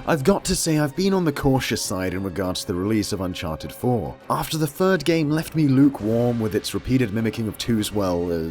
I've got to say I've been on the cautious side in regards to the release of Uncharted 4. After the third game left me lukewarm with its repeated mimicking of 2's,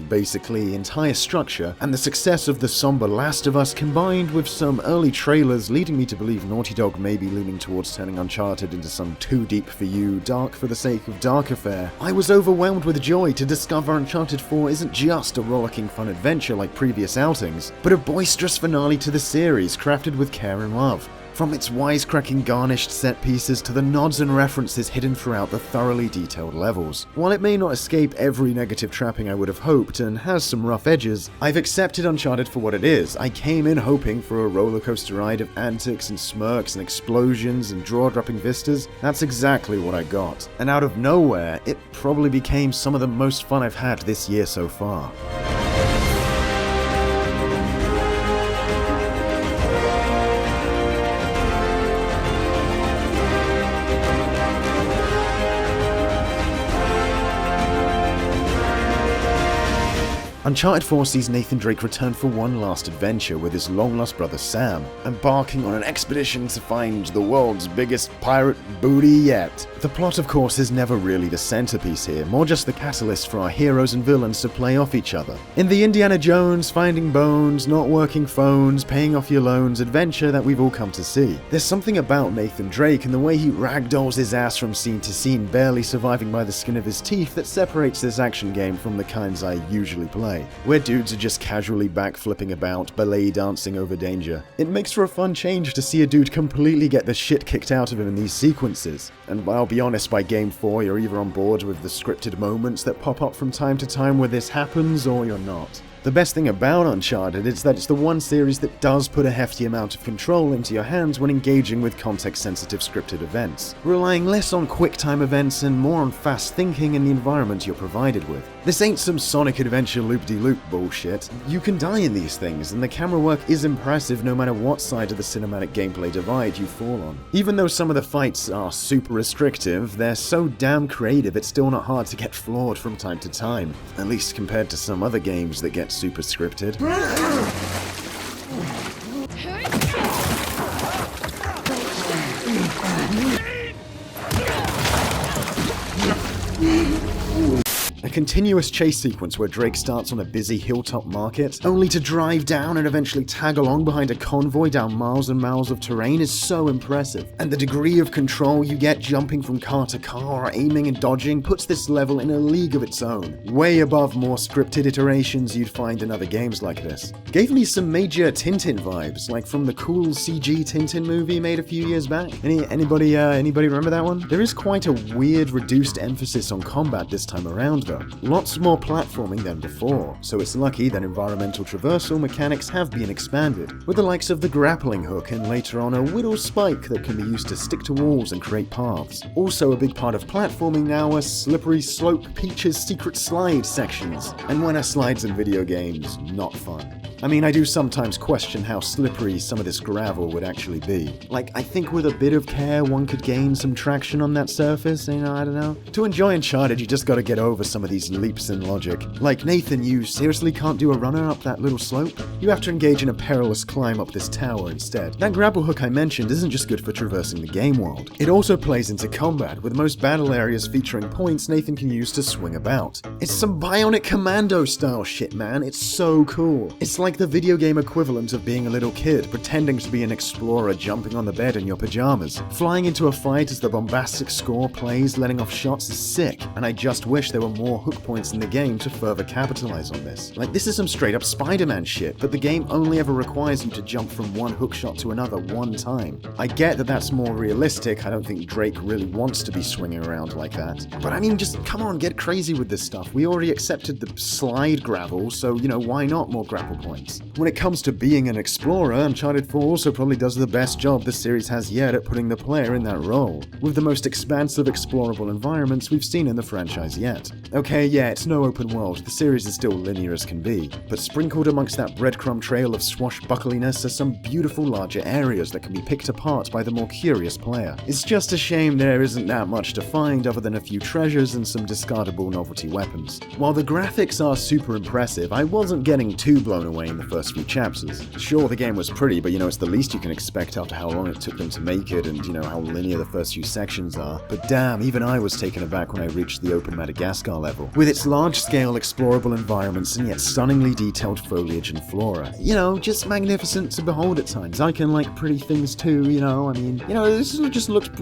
basically entire structure, and the success of the somber Last of Us combined with some early trailers leading me to believe Naughty Dog may be leaning towards turning Uncharted into some too deep for you, dark for the sake of dark affair, I was overwhelmed with joy to discover Uncharted 4 isn't just a rollicking fun adventure like previous outings, but a boisterous finale to the series crafted with care and love. From its wisecracking garnished set pieces to the nods and references hidden throughout the thoroughly detailed levels. While it may not escape every negative trapping I would have hoped and has some rough edges, I've accepted Uncharted for what it is. I came in hoping for a rollercoaster ride of antics and smirks and explosions and jaw-dropping vistas. That's exactly what I got. And out of nowhere, it probably became some of the most fun I've had this year so far. Uncharted 4 sees Nathan Drake return for one last adventure with his long-lost brother Sam, embarking on an expedition to find the world's biggest pirate booty yet. The plot, of course, is never really the centerpiece here, more just the catalyst for our heroes and villains to play off each other. In the Indiana Jones, finding bones, not working phones, paying off your loans adventure that we've all come to see. There's something about Nathan Drake and the way he ragdolls his ass from scene to scene, barely surviving by the skin of his teeth, that separates this action game from the kinds I usually play, where dudes are just casually backflipping about, ballet dancing over danger. It makes for a fun change to see a dude completely get the shit kicked out of him in these sequences. And I'll be honest, by game 4 you're either on board with the scripted moments that pop up from time to time where this happens, or you're not. The best thing about Uncharted is that it's the one series that does put a hefty amount of control into your hands when engaging with context-sensitive scripted events, relying less on quick-time events and more on fast thinking in the environment you're provided with. This ain't some Sonic Adventure loop-de-loop bullshit. You can die in these things, and the camera work is impressive no matter what side of the cinematic gameplay divide you fall on. Even though some of the fights are super restrictive, they're so damn creative it's still not hard to get flawed from time to time, at least compared to some other games that get super scripted. A continuous chase sequence where Drake starts on a busy hilltop market, only to drive down and eventually tag along behind a convoy down miles and miles of terrain is so impressive. And the degree of control you get jumping from car to car, aiming and dodging, puts this level in a league of its own, way above more scripted iterations you'd find in other games like this. Gave me some major Tintin vibes, like from the cool CG Tintin movie made a few years back. Anybody remember that one? There is quite a weird reduced emphasis on combat this time around though. Lots more platforming than before, so it's lucky that environmental traversal mechanics have been expanded, with the likes of the grappling hook and later on a whittle spike that can be used to stick to walls and create paths. Also a big part of platforming now are slippery slope Peach's secret slide sections, and when are slides in video games not fun? I mean, I do sometimes question how slippery some of this gravel would actually be. Like, I think with a bit of care one could gain some traction on that surface, I don't know. To enjoy Uncharted, you just gotta get over some of these leaps in logic. Like, Nathan, you seriously can't do a runner up that little slope? You have to engage in a perilous climb up this tower instead. That grapple hook I mentioned isn't just good for traversing the game world. It also plays into combat, with most battle areas featuring points Nathan can use to swing about. It's some Bionic Commando style shit, man. It's so cool. It's like the video game equivalent of being a little kid pretending to be an explorer jumping on the bed in your pajamas. Flying into a fight as the bombastic score plays, letting off shots is sick, and I just wish there were more hook points in the game to further capitalize on this. Like, this is some straight up Spider-Man shit, but the game only ever requires you to jump from one hook shot to another one time. I get that that's more realistic, I don't think Drake really wants to be swinging around like that. But I mean, just come on, get crazy with this stuff. We already accepted the slide gravel, so why not more grapple points? When it comes to being an explorer, Uncharted 4 also probably does the best job the series has yet at putting the player in that role, with the most expansive explorable environments we've seen in the franchise yet. Okay, yeah, it's no open world, the series is still linear as can be, but sprinkled amongst that breadcrumb trail of swashbuckliness are some beautiful larger areas that can be picked apart by the more curious player. It's just a shame there isn't that much to find other than a few treasures and some discardable novelty weapons. While the graphics are super impressive, I wasn't getting too blown away playing the first few chapters. Sure, the game was pretty, but it's the least you can expect after how long it took them to make it and how linear the first few sections are. But damn, even I was taken aback when I reached the open Madagascar level. With its large-scale explorable environments and yet stunningly detailed foliage and flora. Just magnificent to behold at times. I can like pretty things too, this just looked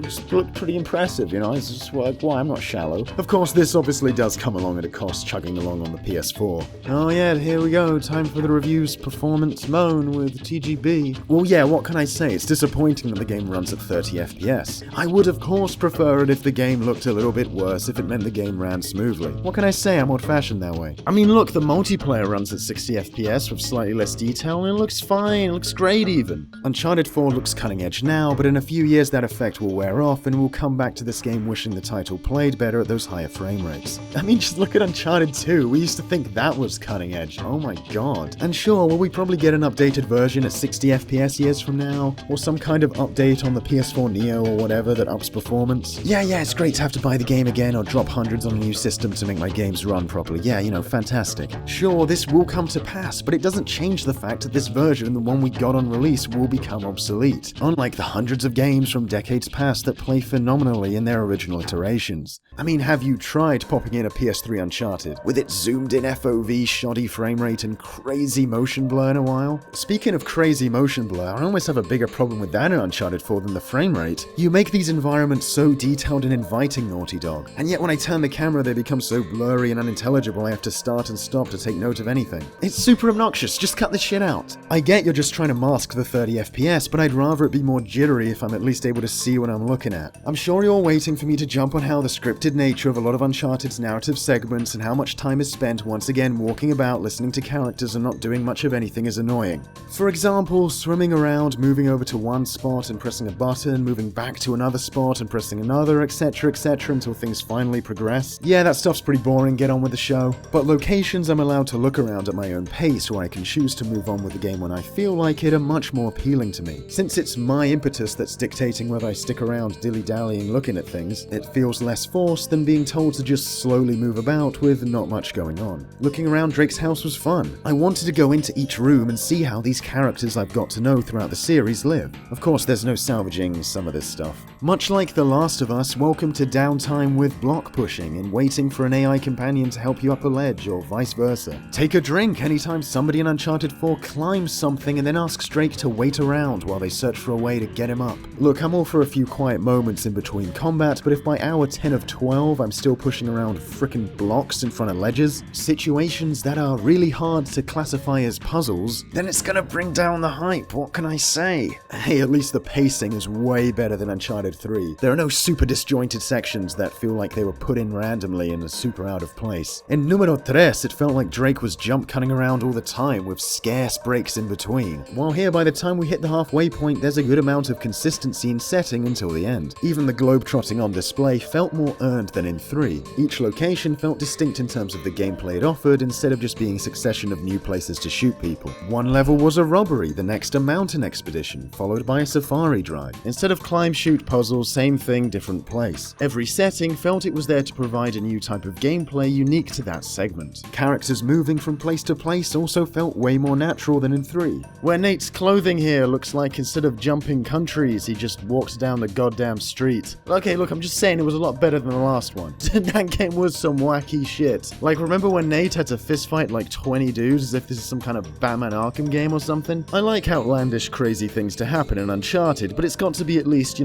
pretty impressive, It's just like, why, I'm not shallow. Of course, this obviously does come along at a cost, chugging along on the PS4. Oh yeah, here we go, time for the review's performance moan with TGB. Well yeah, what can I say? It's disappointing that the game runs at 30 FPS. I would of course prefer it if the game looked a little bit worse, if it meant the game ran smoothly. What can I say? I'm old-fashioned that way. I mean, look, the multiplayer runs at 60 FPS with slightly less detail, and it looks fine, it looks great even. Uncharted 4 looks cutting edge now, but in a few years that effect will wear off, and we'll come back to this game wishing the title played better at those higher frame rates. I mean, just look at Uncharted 2, we used to think that was cutting edge, oh my god. And sure, will we probably get an updated version at 60 FPS years from now? Or some kind of update on the PS4 Neo or whatever that ups performance? Yeah, it's great to have to buy the game again or drop hundreds on a new system to make my games run properly. Yeah, fantastic. Sure, this will come to pass, but it doesn't change the fact that this version, the one we got on release, will become obsolete. Unlike the hundreds of games from decades past that play phenomenally in their original iterations. I mean, have you tried popping in a PS3 Uncharted with its zoomed-in FOV, shoddy frame rate, and crazy motion blur in a while? Speaking of crazy motion blur, I almost have a bigger problem with that in Uncharted 4 than the frame rate. You make these environments so detailed and inviting, Naughty Dog, and yet when I turn the camera they become so blurry and unintelligible I have to start and stop to take note of anything. It's super obnoxious, just cut this shit out. I get you're just trying to mask the 30 FPS, but I'd rather it be more jittery if I'm at least able to see what I'm looking at. I'm sure you're waiting for me to jump on how the scripted nature of a lot of Uncharted's narrative segments and how much time is spent once again walking about listening to characters and not doing much of anything is annoying. For example, swimming around, moving over to one spot and pressing a button, moving back to another spot and pressing another, etc, until things finally progress. Yeah, that stuff's pretty boring, get on with the show. But locations I'm allowed to look around at my own pace where I can choose to move on with the game when I feel like it are much more appealing to me. Since it's my impetus that's dictating whether I stick around dilly-dallying looking at things, it feels less forced than being told to just slowly move about with not much going on. Looking around Drake's house was fun. I wanted to go into each room and see how these characters I've got to know throughout the series live. Of course, there's no salvaging some of this stuff. Much like The Last of Us, welcome to downtime with block pushing and waiting for an AI companion to help you up a ledge, or vice versa. Take a drink anytime somebody in Uncharted 4 climbs something and then asks Drake to wait around while they search for a way to get him up. Look, I'm all for a few quiet moments in between combat, but if by hour 10 of 12 I'm still pushing around frickin' blocks in front of ledges, situations that are really hard to classify as puzzles, then it's gonna bring down the hype, what can I say? Hey, at least the pacing is way better than Uncharted 3. There are no super disjointed sections that feel like they were put in randomly and are super out of place. In Numero 3, it felt like Drake was jump cutting around all the time with scarce breaks in between, while here by the time we hit the halfway point there's a good amount of consistency in setting until the end. Even the globetrotting on display felt more earned than in 3. Each location felt distinct in terms of the gameplay it offered instead of just being a succession of new places to shoot people. One level was a robbery, the next a mountain expedition, followed by a safari drive. Instead of climb shoot puzzles, same thing, different place. Every setting felt it was there to provide a new type of gameplay unique to that segment. Characters moving from place to place also felt way more natural than in 3. Where Nate's clothing here looks like instead of jumping countries, he just walked down the goddamn street. Okay, look, I'm just saying it was a lot better than the last one. That game was some wacky shit. Like, remember when Nate had to fistfight like 20 dudes as if this is some kind of Batman Arkham game or something? I like outlandish crazy things to happen in Uncharted, but it's got to be at least,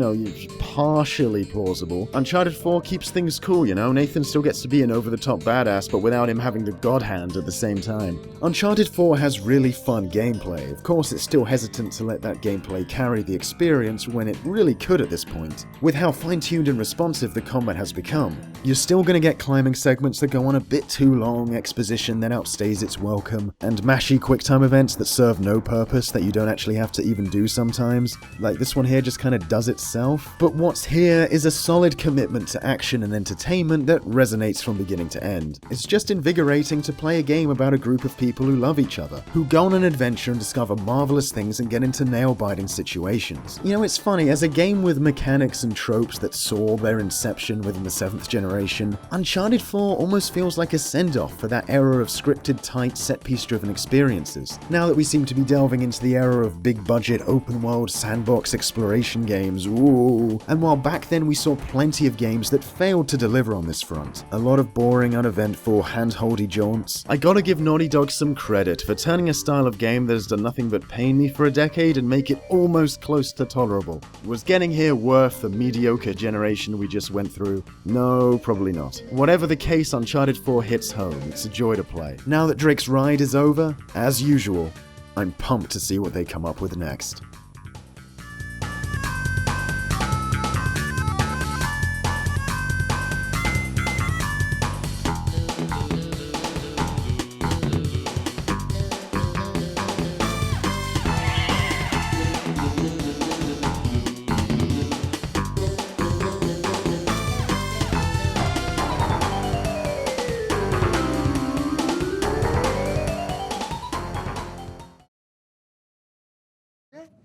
partially plausible. Uncharted 4 keeps things cool, Nathan still gets to be an over-the-top badass, but without him having the god hand at the same time. Uncharted 4 has really fun gameplay. Of course, it's still hesitant to let that gameplay carry the experience when it really could at this point. With how fine-tuned and responsive the combat has become, you're still gonna get climbing segments that go on a bit too long, exposition that outstays its welcome, and mashy quick-time events that serve no purpose that you don't actually have to even do sometimes. Like this one here just kinda does itself. But what's here is a solid commitment to action and entertainment that resonates from beginning to end. It's just invigorating to play a game about a group of people who love each other, who go on an adventure and discover marvelous things and get into nail-biting situations. It's funny, as a game with mechanics and tropes that saw their inception within the 7th generation, Uncharted 4 almost feels like a send-off for that era of scripted, tight, set-piece-driven experience experiences. Now that we seem to be delving into the era of big-budget, open-world, sandbox exploration games, ooh. And while back then we saw plenty of games that failed to deliver on this front, a lot of boring, uneventful, hand-holdy jaunts, I gotta give Naughty Dog some credit for turning a style of game that has done nothing but pain me for a decade and make it almost close to tolerable. Was getting here worth the mediocre generation we just went through? No, probably not. Whatever the case, Uncharted 4 hits home. It's a joy to play. Now that Drake's ride is over, as usual, I'm pumped to see what they come up with next.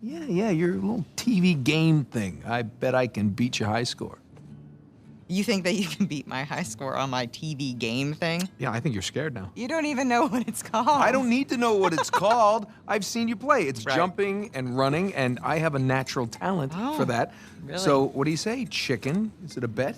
Yeah, your little TV game thing. I bet I can beat your high score. You think that you can beat my high score on my TV game thing? Yeah, I think you're scared now. You don't even know what it's called. I don't need to know what it's called. I've seen you play. It's Right. jumping and running, and I have a natural talent for that. really? So, what do you say, chicken? Is it a bet?